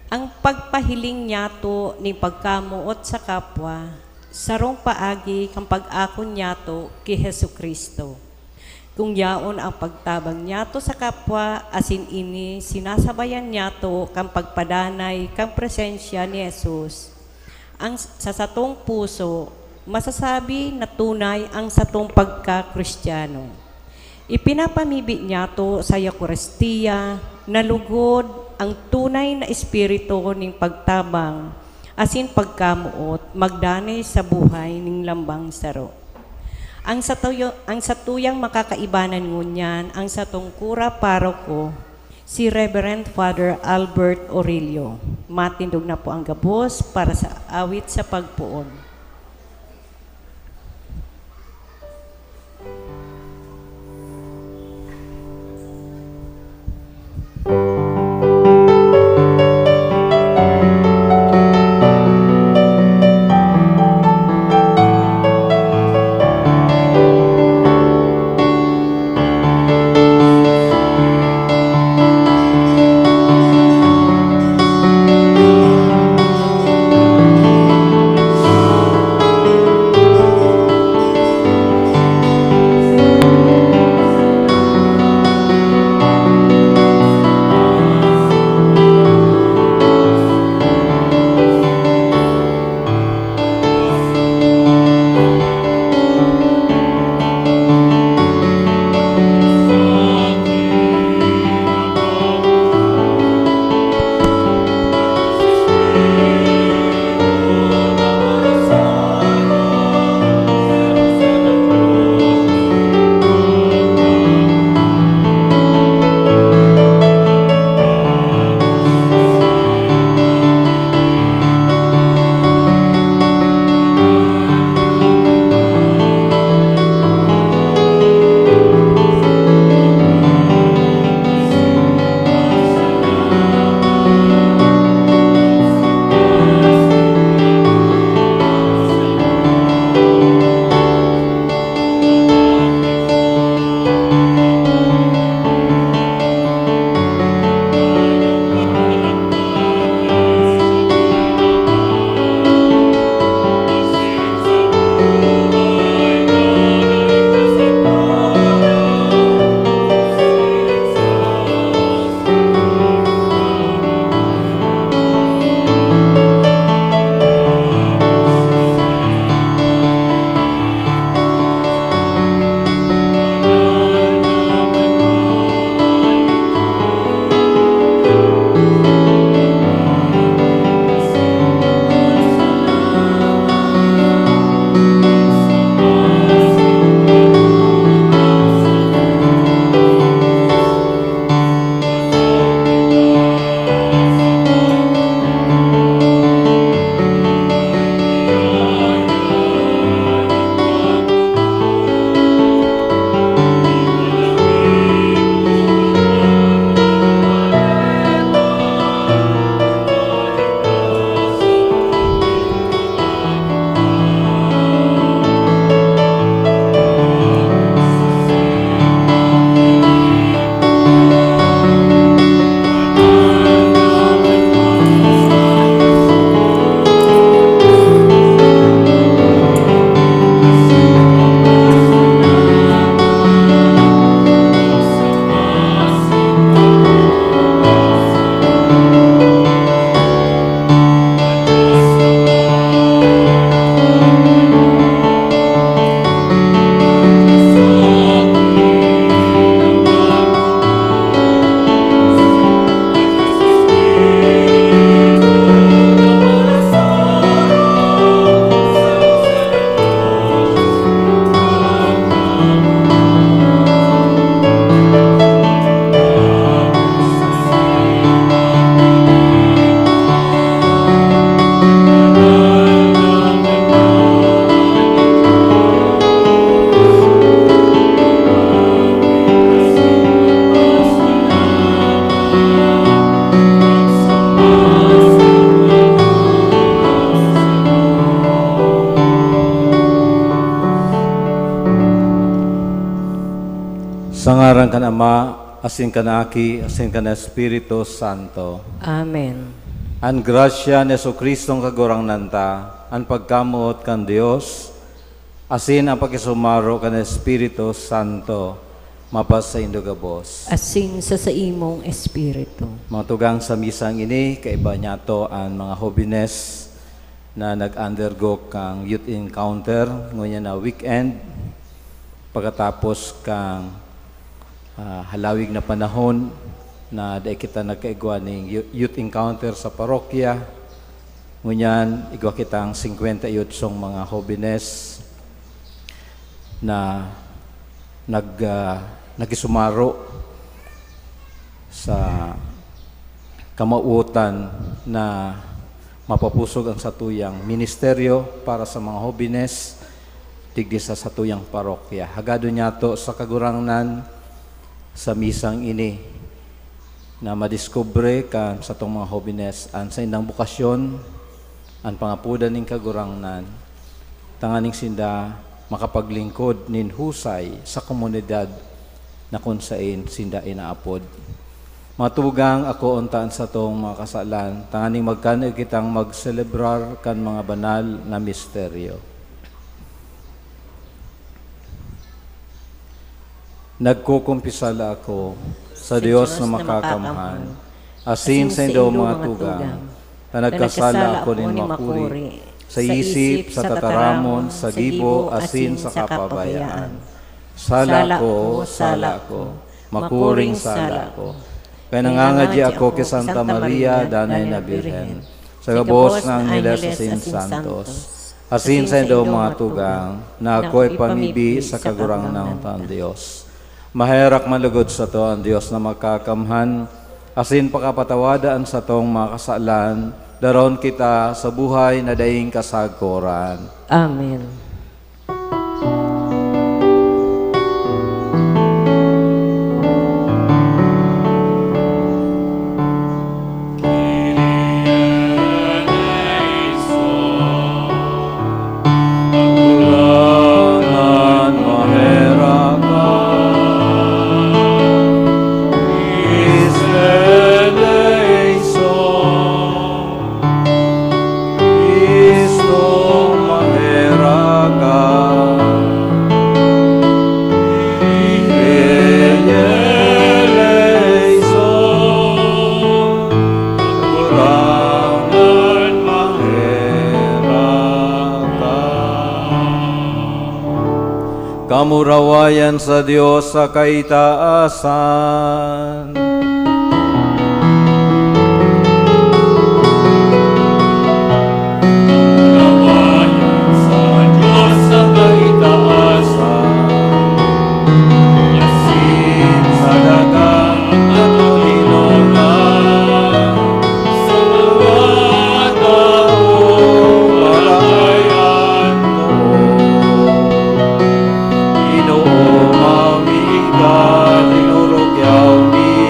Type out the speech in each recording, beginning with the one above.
Ang pagpahiling niyato ni pagkamuot sa kapwa, sarong paagi kang pag-akon niyato ki Hesu Kristo. Kung yaon ang pagtabang niyato sa kapwa, asin ini sinasabayan niyato kang pagpadanay kang presensya ni Jesus. Ang sa satong puso, masasabi na tunay ang satong pagka-Kristiyano. Ipinapamibig niyato sa Eucharistia na lugod ang tunay na espiritu ning pagtabang, asin pagkamuot, magdanay sa buhay ning lambang saro. Ang satuyang makakaibanan ngunyan, ang satong kura paroko, si Reverend Father Albert Aurelio. Matindog na po ang gabos para sa awit sa pagpuon. Sa ngaran kan Ama, asin kan Aki, asin kan Espiritu Santo. Amen. An grasya ni Jesucristong kagurang nanta, an pagkamuot kan Dios, asin ang pagkisumaro kan Espiritu Santo, mapas sa indugabos. asin sa imong espiritu. Mga tugang sa misang ini, kaiba niya to ang mga hobines na nag-undergo kang youth encounter, ngunyan na weekend, pagkatapos kang halawig na panahon, na dahil kita nagkaigwa ng youth encounter sa parokya. Ngunyan, igwa kitang 58 mga hobines na nagisumaro sa kamautan na mapapusog ang satuyang ministeryo para sa mga hobines digdi sa satuyang parokya. Hagado niya to sa kagurangnan sa misang ini na madiskubre kan sa itong mga hobines an sa indang bukasyon, an pangapudan ning kagurangnan, tanganing sinda makapaglingkod nin husay sa komunidad na kung saan sinda inaapod. Matugang ako untaan sa itong mga kasalan, tanganing magkanag kitang magselebrar kan mga banal na misteryo. Nagkukumpisala ako sa Diyos na makakamhan, asin sa indo mga tugang, na nagkasala ako ni makuri, sa isip, sa tataramon, sa gibo, asin sa kapabayaan. Sala ko, makuring sala ko. Kaya nangangadya ako kay Santa Maria, Danay na Birhen, sa gabos ng Angeles asin Santos, asin sa indo mga tugang, na ako'y pamibi sa kagurang ng Tan Diyos. Maherak malugod sa to ang Diyos na makakamhan, asin pakapatawadaan sa tong mga kasalan, daron kita sa buhay na daing kasagkoran. Amen. Kamurawayan sa Diyos sa kaitaasan. Kamurawayan sa Diyos sa kaitaasan. Yasin sa dagang atulinonan, sa mga taong palayan mo. Tinurog yaw ni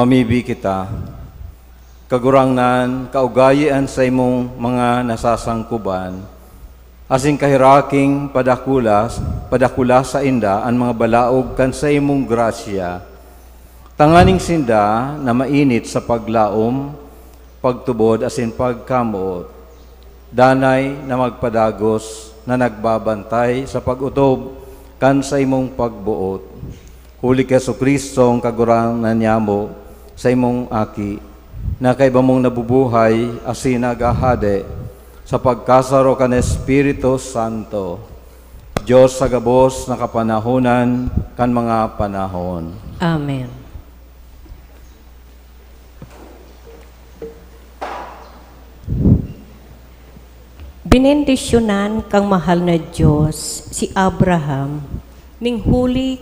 mamibi kita. Kagurangnan, kaugayian sa imong mga nasasangkuban, asing kahiraking padakula sa inda ang mga balaog kan sa imong grasya. Tanganing sinda na mainit sa paglaom, pagtubod asin pagkamuot. Danay na magpadagos na nagbabantay sa pag-utob kan sa imong pagbuot. Huli kay Jesucristo ang kagurangnan niyamo sa imong aki, na kay mong nabubuhay asin nagahade sa pagkasaro kan Espiritu Santo, Diyos sa gabos na kapanahonan kan mga panahon. Amen. Binendisyonan kang mahal na Diyos si Abraham ning huli